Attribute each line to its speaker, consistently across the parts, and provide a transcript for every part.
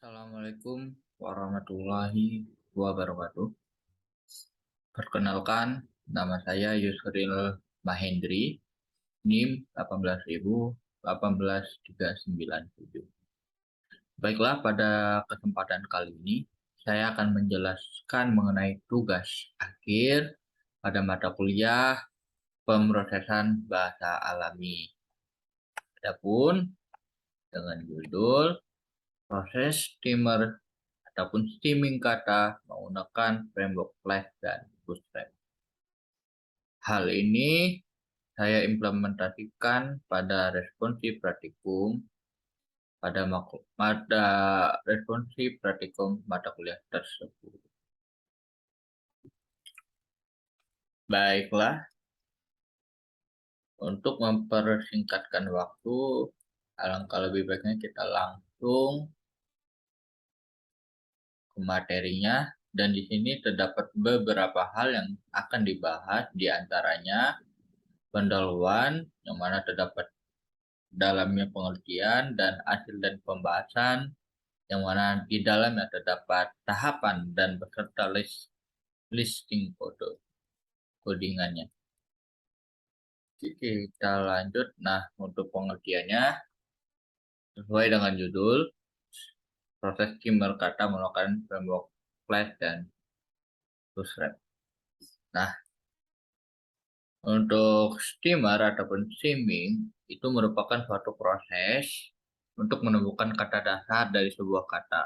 Speaker 1: Assalamualaikum warahmatullahi wabarakatuh. Perkenalkan, nama saya Yusril Mahendri, NIM 18.18397. Baiklah, pada kesempatan kali ini, saya akan menjelaskan mengenai tugas akhir pada mata kuliah pemrosesan bahasa alami. Adapun dengan judul proses steamer ataupun steaming kata menggunakan framework Flash dan Bootstrap. Hal ini saya implementasikan pada responsif praktikum pada responsif praktikum mata kuliah tersebut. Baiklah, untuk mempersingkatkan waktu, alangkah lebih baiknya kita langsung ke materinya. Dan di sini terdapat beberapa hal yang akan dibahas, di antaranya pendahuluan, yang mana terdapat dalamnya pengertian dan hasil dan pembahasan, yang mana di dalamnya terdapat tahapan dan beserta listing codingannya. Oke, kita lanjut. Nah, untuk pengertiannya, sesuai dengan judul, proses skimmer kata menggunakan framework Flash dan Bootstrap. Nah, untuk steamer ataupun skimming itu merupakan suatu proses untuk menemukan kata dasar dari sebuah kata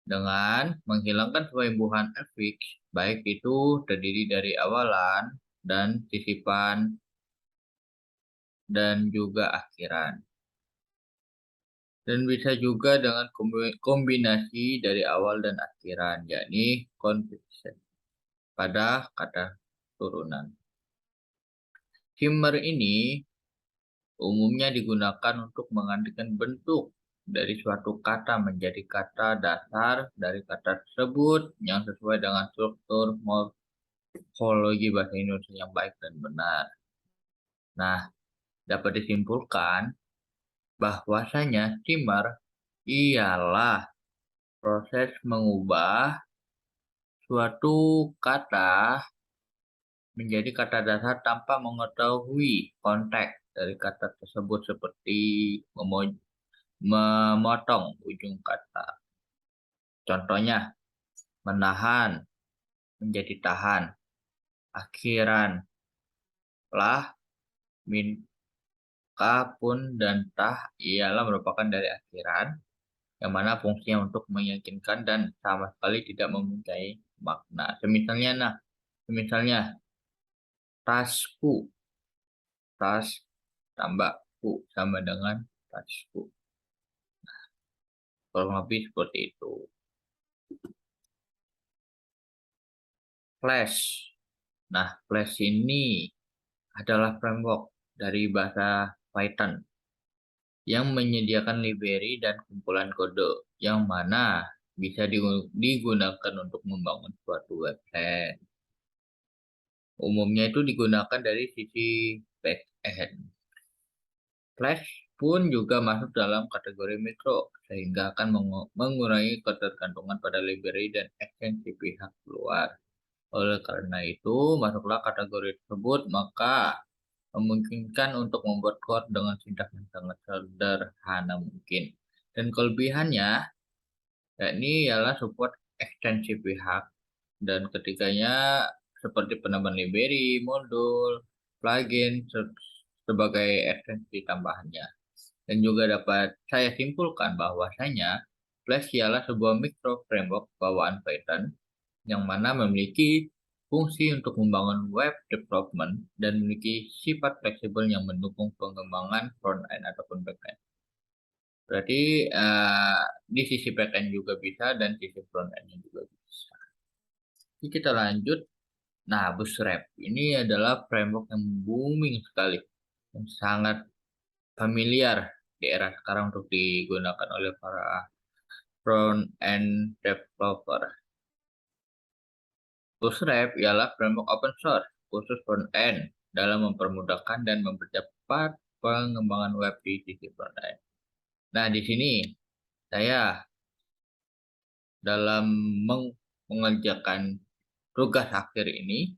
Speaker 1: dengan menghilangkan sebuah afiks, baik itu terdiri dari awalan dan sisipan dan juga akhiran. Dan bisa juga dengan kombinasi dari awal dan akhiran, yakni conjunction pada kata turunan. Skimmer ini umumnya digunakan untuk menggantikan bentuk dari suatu kata menjadi kata dasar dari kata tersebut yang sesuai dengan struktur morfologi bahasa Indonesia yang baik dan benar. Nah, dapat disimpulkan bahwasanya skimmer ialah proses mengubah suatu kata menjadi kata dasar tanpa mengetahui konteks dari kata tersebut, seperti memotong ujung kata. Contohnya, menahan menjadi tahan, akhiran, lah, min, pun, dan tah ialah merupakan dari akhiran, yang mana fungsinya untuk meyakinkan dan sama sekali tidak mempunyai makna. Misalnya tasku, tas tambah ku sama dengan tasku. Kurang lebih seperti itu. Flash. Nah, Flash ini adalah framework dari bahasa Python yang menyediakan library dan kumpulan kode yang mana bisa digunakan untuk membangun suatu website. Umumnya itu digunakan dari sisi back-end. Flash pun juga masuk dalam kategori mikro, sehingga akan mengurangi ketergantungan pada library dan ekstensi pihak luar. Oleh karena itu, masuklah kategori tersebut, maka memungkinkan untuk membuat code dengan sintaks yang sangat sederhana mungkin. Dan kelebihannya, yakni ialah support ekstensi pihak, dan ketiganya seperti penambahan library, modul, plugin, sebagai ekstensi tambahannya. Dan juga dapat saya simpulkan bahwasanya Flash ialah sebuah micro framework bawaan Python yang mana memiliki fungsi untuk membangun web development dan memiliki sifat fleksibel yang mendukung pengembangan front-end ataupun back-end. Berarti di sisi back-end juga bisa dan sisi front-end juga bisa. Jadi kita lanjut. Nah, Bootstrap ini adalah framework yang booming sekali, yang sangat familiar di era sekarang untuk digunakan oleh para front-end developer. Bootstrap ialah framework open source khusus front-end dalam mempermudahkan dan mempercepat pengembangan web di sisi front-end. Nah, di sini saya dalam mengerjakan tugas akhir ini,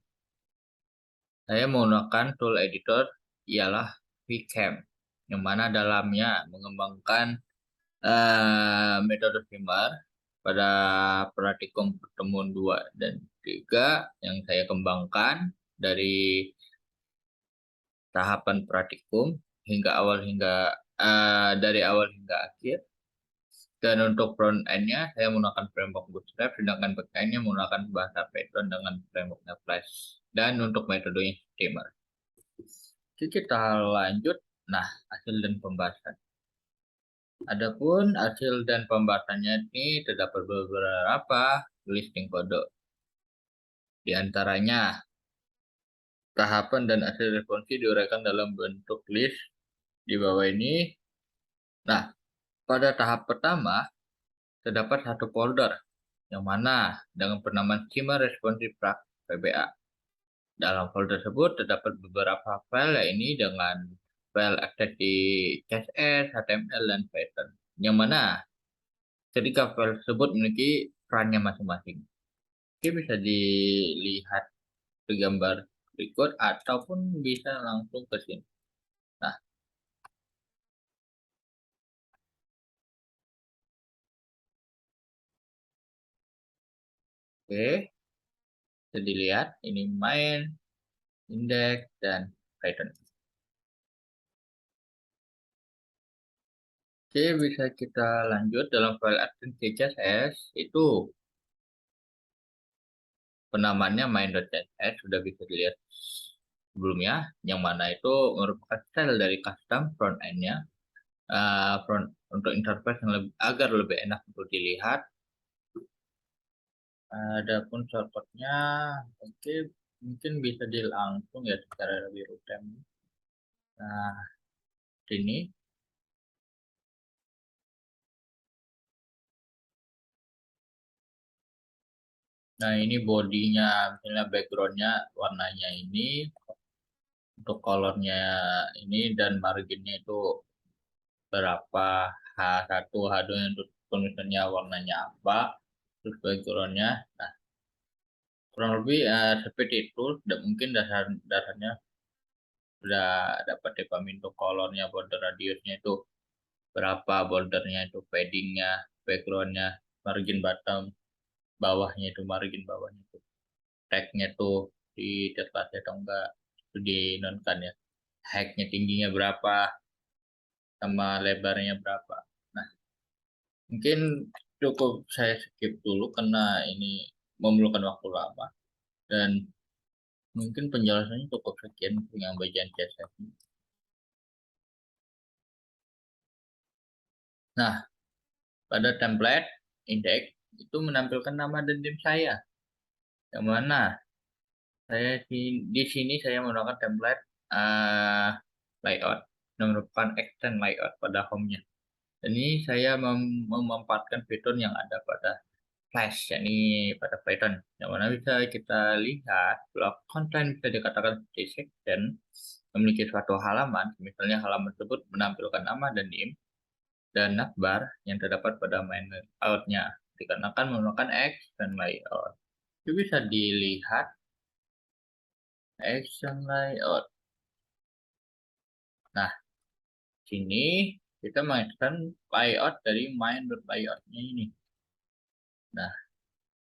Speaker 1: saya menggunakan tool editor ialah VCam, yang mana dalamnya mengembangkan metode Shimmer pada praktikum pertemuan 2 dan 3 yang saya kembangkan dari tahapan praktikum dari awal hingga akhir. Dan untuk front end-nya saya menggunakan framework Bootstrap, sedangkan back end-nya menggunakan bahasa Python dengan framework-nya Flash. Dan untuk metodenya Shimmer. Jadi kita lanjut. Nah, hasil dan pembahasan. Adapun hasil dan pembahasannya ini terdapat beberapa listing kode. Di antaranya, tahapan dan hasil responsi diuraikan dalam bentuk list di bawah ini. Nah, pada tahap pertama, terdapat satu folder, yang mana dengan penamaan Schema Responsive Prac VBA. Dalam folder tersebut terdapat beberapa file, ini dengan file akses di CSS, HTML, dan Python. Yang mana ketika file tersebut memiliki perannya masing-masing. Oke, bisa dilihat di gambar berikut ataupun bisa langsung ke sini. Nah, oke, bisa dilihat ini main, index, dan Python. Oke, bisa kita lanjut dalam file admin CSS itu penamaannya main.css sudah bisa dilihat sebelumnya, yang mana itu merupakan style dari custom front end-nya, front untuk interface yang agar lebih enak untuk dilihat. Adapun shortcut-nya, oke, mungkin bisa langsung ya secara lebih rutin. Nah, sini. Nah, ini bodinya, misalnya backgroundnya warnanya ini, untuk colornya ini, dan marginnya itu berapa, H1, H2 untuk tulisannya warnanya apa, terus backgroundnya. Nah, kurang lebih seperti itu. Dan mungkin dasarnya sudah dapat dipahami untuk colornya, border radiusnya itu berapa, bordernya itu, paddingnya, backgroundnya, margin bottom, bawahnya itu, margin bawahnya itu, tagnya tuh ditekan atau enggak, itu dinonkan ya, height-nya tingginya berapa, sama lebarnya berapa. Nah, mungkin cukup saya skip dulu karena ini memerlukan waktu lama, dan mungkin penjelasannya cukup sekian untuk yang bagian CSS. Nah, pada template index itu menampilkan nama dan dim saya, yang mana di sini saya menggunakan template layout yang merupakan extend layout pada home-nya. Dan ini saya memanfaatkan fitur yang ada pada Flash, yakni pada Python, yang mana bisa kita lihat blok konten bisa dikatakan seperti section, memiliki suatu halaman, misalnya halaman tersebut menampilkan nama dan dim, dan navbar yang terdapat pada main layout-nya, dikarenakan menggunakan extend layout. Itu bisa dilihat action layout. Nah, sini kita mainkan layout dari main.layout-nya ini. Nah,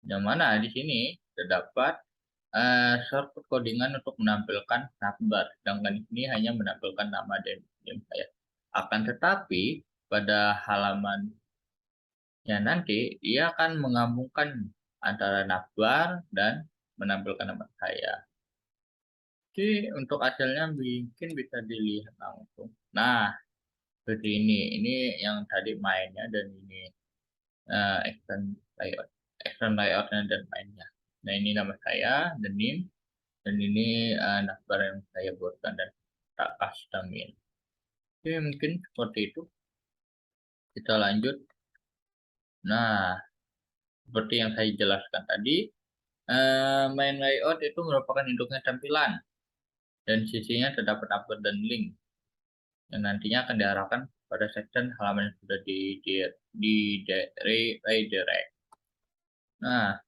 Speaker 1: yang mana di sini terdapat shortcut codingan untuk menampilkan navbar, sedangkan ini hanya menampilkan nama dan name saya. Akan tetapi pada halamannya nanti dia akan menggabungkan antara navbar dan menampilkan nama saya. Jadi untuk hasilnya mungkin bisa dilihat langsung. Nah, seperti ini yang tadi mainnya, dan ini extend layout, layoutnya dan mainnya. Nah, ini nama saya, dan name, dan ini navbar yang saya buatkan dan tak customin. Oke, mungkin seperti itu. Kita lanjut. Nah, seperti yang saya jelaskan tadi, main layout itu merupakan induknya tampilan, dan sisinya terdapat upload dan link yang nantinya akan diarahkan pada section halaman yang sudah di redirect. Nah,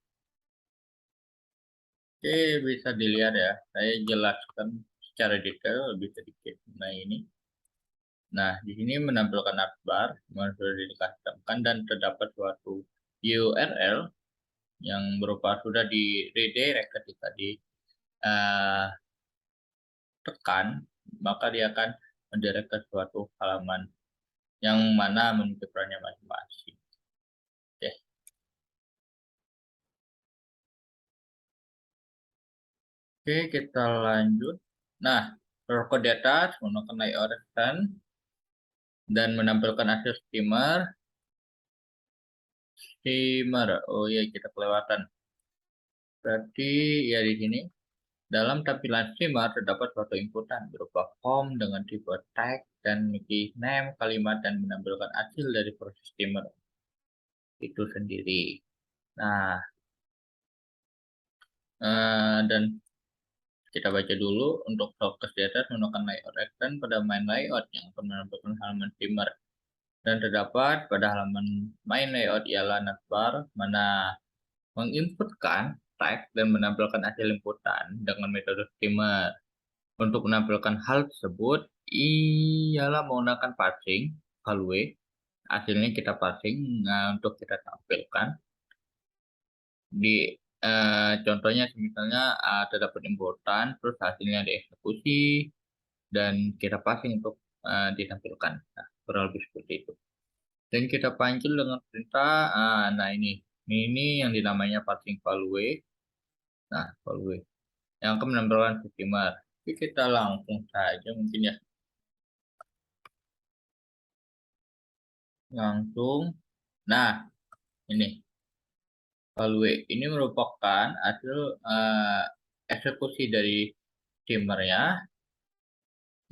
Speaker 1: oke, bisa dilihat ya, saya jelaskan secara detail lebih sedikit. Nah, ini. Nah, di sini menampilkan navbar yang sudah dikastamkan dan terdapat suatu URL yang berupa sudah di redirect ketika ditekan, maka dia akan mendirect ke suatu halaman yang mana memiliki perannya masing-masing. Oke. Oke, kita lanjut. Nah, rokok di atas menggunakan layout stand dan menampilkan hasil steamer. Oh iya, kita kelewatan. Berarti ya di sini dalam tampilan steamer terdapat suatu inputan berupa form dengan tipe tag dan memiliki name kalimat dan menampilkan hasil dari proses steamer itu sendiri. Nah, dan kita baca dulu untuk shortcut di atas menggunakan layout extend pada main layout yang akan menampilkan halaman steamer. Dan terdapat pada halaman main layout ialah navbar mana menginputkan tag dan menampilkan hasil inputan dengan metode steamer. Untuk menampilkan hal tersebut ialah menggunakan parsing value. Hasilnya kita parsing untuk kita tampilkan di contohnya misalnya terdapat inputan terus hasilnya dieksekusi dan kita passing untuk ditampilkan. Nah, kurang lebih seperti itu. Dan kita panggil dengan perintah. Nah, ini yang dinamanya parsing value. Nah, value yang akan menampilkan steamer. Jadi kita langsung saja mungkin ya. Langsung. Nah, ini value ini merupakan hasil eksekusi dari steamernya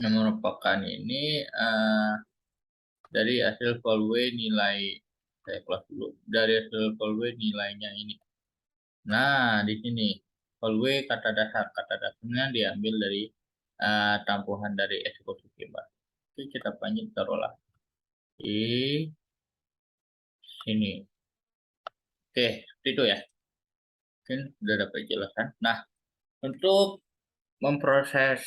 Speaker 1: yang merupakan ini dari hasil value nilai, saya kelas dulu, dari hasil value nilainya ini. Nah, di sini value kata dasarnya diambil dari tampuhan dari eksekusi steamer. Oke, kita panggil taruhlah di sini. Oke, seperti itu ya. Mungkin sudah dapat jelasan. Nah, untuk memproses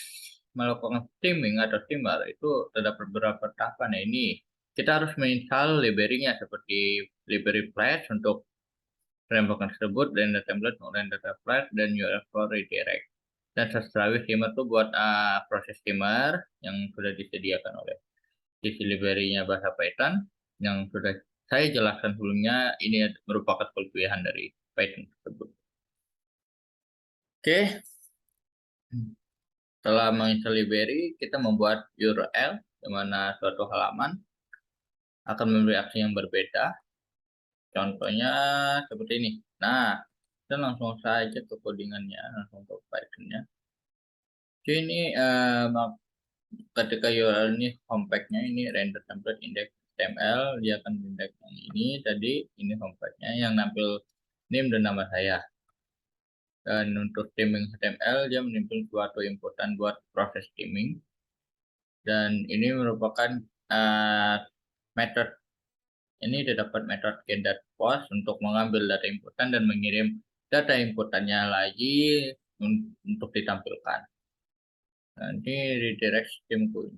Speaker 1: melakukan streaming atau steamer itu terdapat beberapa tahapan. Nah, ini kita harus menginstal library-nya seperti library Flash untuk framework tersebut, render template, render template, dan URL for redirect. Dan setelah steamer itu buat proses steamer yang sudah disediakan oleh sisi library-nya bahasa Python yang sudah saya jelaskan sebelumnya. Ini merupakan kelebihan dari Python tersebut. Oke. Setelah menginstal library, kita membuat URL di mana suatu halaman akan memberi aksi yang berbeda. Contohnya seperti ini. Nah, kita langsung saja ke codingannya, langsung ke Python-nya. Jadi ini ketika URL ini home-page-nya ini render template index HTML, dia akan index yang ini tadi, ini home-page-nya yang nampil name dan nama saya. Dan untuk streaming HTML, dia menimbul suatu inputan buat proses streaming. Dan ini merupakan method. Ini terdapat metode getDataPost untuk mengambil data inputan dan mengirim data inputannya lagi untuk ditampilkan. Nanti redirect streamku.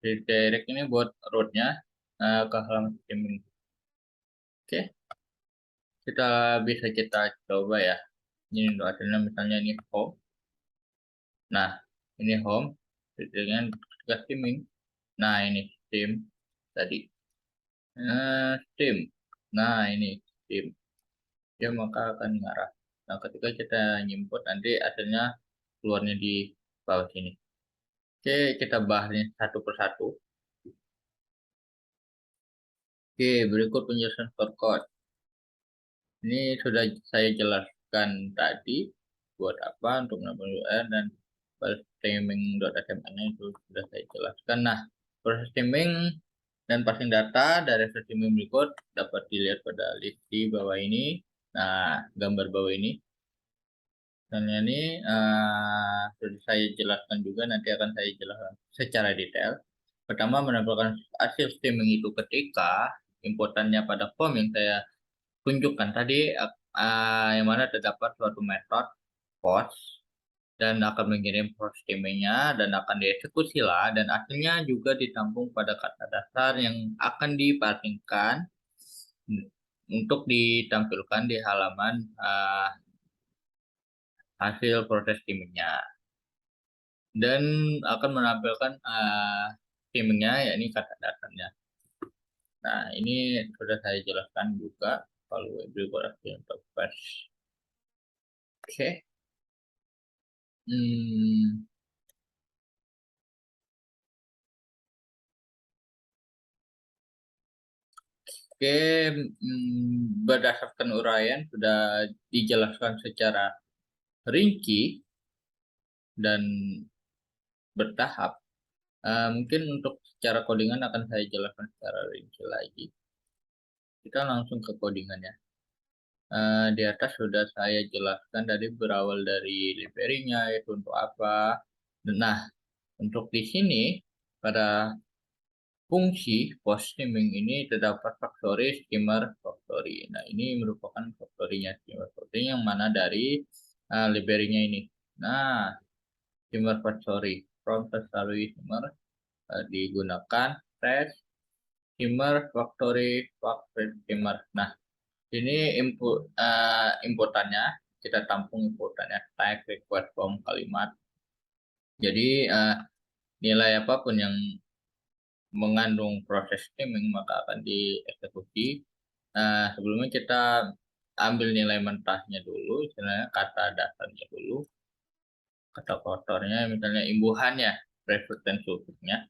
Speaker 1: Redirect ini buat rootnya ke halaman streaming. Oke, kita coba ya. Ini untuk hasilnya misalnya ini home. Nah, ini home dengan streaming. Nah, ini stream tadi. Stream. Nah, ini stream. Dia maka akan mengarah. Nah, ketika kita input nanti hasilnya keluarnya di bawah sini. Oke, kita bahas ini satu persatu. Oke, berikut penjelasan shortcut. Ini sudah saya jelaskan tadi buat apa untuk menambah URL dan streaming.html itu sudah saya jelaskan. Nah, proses streaming dan passing data dari streaming berikut dapat dilihat pada list di bawah ini. Nah, gambar bawah ini. Dan ini sudah saya jelaskan juga, nanti akan saya jelaskan secara detail. Pertama, menampilkan hasil streaming itu ketika inputannya pada form yang saya tunjukkan tadi, yang mana terdapat suatu metode post dan akan mengirim proses streamingnya dan akan dieksekusi lah, dan akhirnya juga ditampung pada kata dasar yang akan diparsingkan untuk ditampilkan di halaman hasil proses streamingnya, dan akan menampilkan streamingnya yakni kata dasarnya. Nah, ini sudah saya jelaskan juga kalau berkorelasi untuk batch. Oke. Hmm, oke, berdasarkan uraian sudah dijelaskan secara rinci dan bertahap. Mungkin untuk secara codingan akan saya jelaskan secara rinci lagi. Kita langsung ke codingannya. Di atas sudah saya jelaskan tadi berawal dari library-nya itu untuk apa. Nah, untuk di sini pada fungsi post streaming ini terdapat factory, skimmer, factory. Nah, ini merupakan factory-nya skimmer factory yang mana dari library-nya ini. Nah, skimmer factory from factory skimmer digunakan fresh skimmer factory factory skimmer. Nah, ini inputannya kita tampung inputannya tag request form kalimat. Jadi nilai apapun yang mengandung proses streaming maka akan dieksekusi. Sebelumnya kita ambil nilai mentahnya dulu, istilahnya kata dasarnya dulu, kata kotornya, misalnya imbuhannya, prefix dan suffixnya.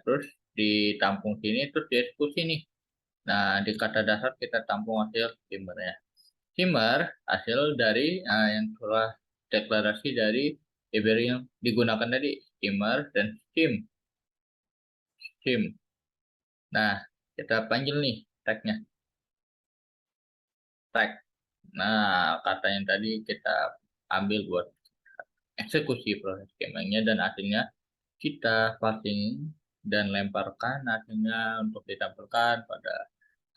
Speaker 1: Terus ditampung sini, terus dieksekusi nih. Nah, di kata dasar kita tampung hasil skimmernya. Skimmer hasil dari yang telah deklarasi dari library yang digunakan tadi, skimmer dan skim. Skim. Nah, kita panggil nih tagnya. Tag. Nah, kata yang tadi kita ambil buat eksekusi proses skemanya dan akhirnya kita parsing dan lemparkan hasilnya untuk ditampilkan pada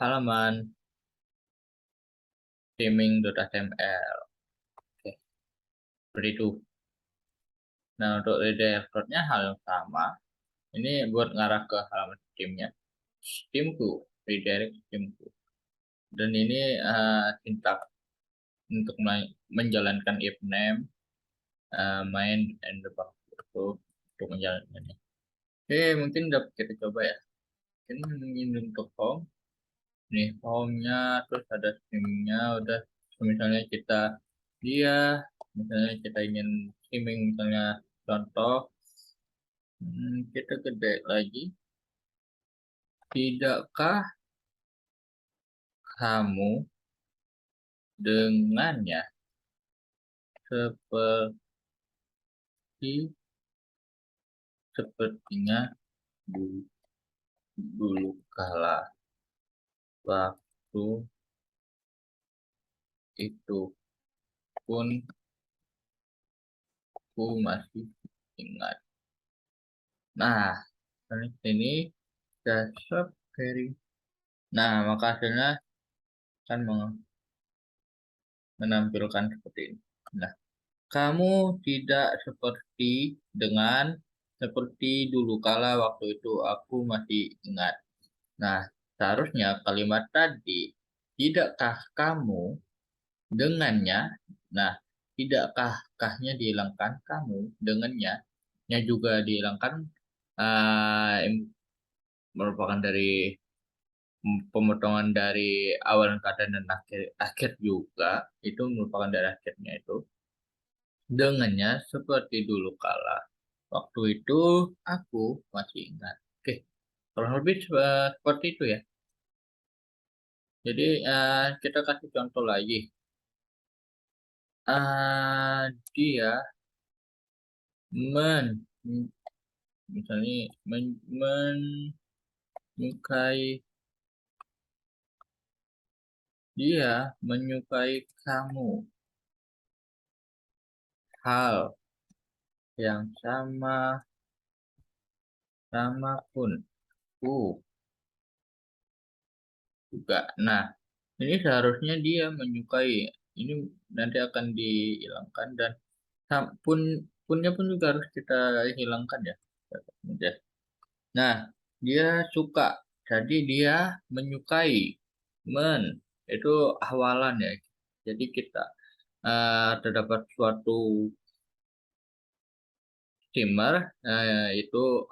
Speaker 1: halaman streaming.html. Oke, seperti itu. Nah, untuk redirectnya hal yang sama. Ini buat ngarah ke halaman Steam-nya. Steam-ku, redirect Steam-ku. Dan ini sintak untuk menjalankan if name, main, and the box itu untuk menjalankannya. Oke, mungkin dapat kita coba ya. Ini untuk home. Nih, home-nya, terus ada streaming-nya. Udah, misalnya kita dia, misalnya kita ingin streaming, misalnya contoh, kita gede lagi. Tidakkah kamu dengannya seperti sepertinya dulu, dulu kala waktu itu pun ku masih ingat. Nah, ini dasar very. Nah, maka hasilnya kan menampilkan seperti ini. Nah, kamu tidak seperti dengan seperti dulu kala waktu itu aku masih ingat. Nah, seharusnya kalimat tadi, tidakkah kamu dengannya, nah, tidakkah kahnya dihilangkan, kamu dengannya, nya juga dihilangkan, merupakan dari pemotongan dari awal kata dan akhir, akhir juga, itu merupakan dari akhirnya itu. Dengannya seperti dulu kala. Waktu itu aku masih ingat. Oke, kurang lebih seperti itu ya. Jadi kita kasih contoh lagi. Dia men misalnya menyukai, dia menyukai kamu, hal yang sama sama pun. Juga. Nah, ini seharusnya dia menyukai. Ini nanti akan dihilangkan dan pun punnya pun juga harus kita hilangkan ya. Ya. Nah, dia suka. Jadi dia menyukai. Men itu awalan ya. Jadi kita terdapat suatu steamer itu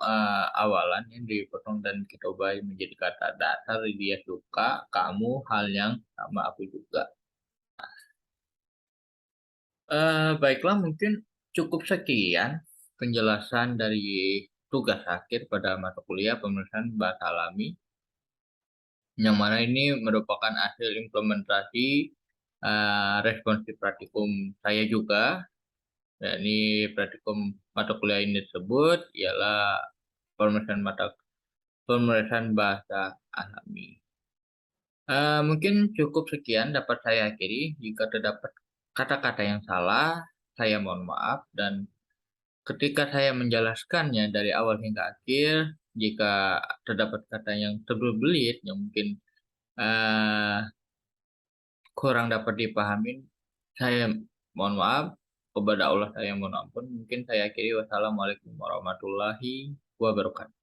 Speaker 1: awalan yang dipotong dan kita ubah menjadi kata dasar. Dia suka, kamu, hal yang sama aku juga. Baiklah, mungkin cukup sekian penjelasan dari tugas akhir pada mata kuliah pemeriksaan bahasa alami, yang mana ini merupakan hasil implementasi responsif praktikum saya juga. Dan ini praktikum mata kuliah ini tersebut ialah pemeriksaan bahasa alami. Mungkin cukup sekian dapat saya akhiri. Jika terdapat kata-kata yang salah, saya mohon maaf dan ketika saya menjelaskannya dari awal hingga akhir, jika terdapat kata yang terbelit yang mungkin eh, kurang dapat dipahami, saya mohon maaf. Kepada Allah saya mohon ampun. Mungkin saya akhiri. Wassalamualaikum warahmatullahi wabarakatuh.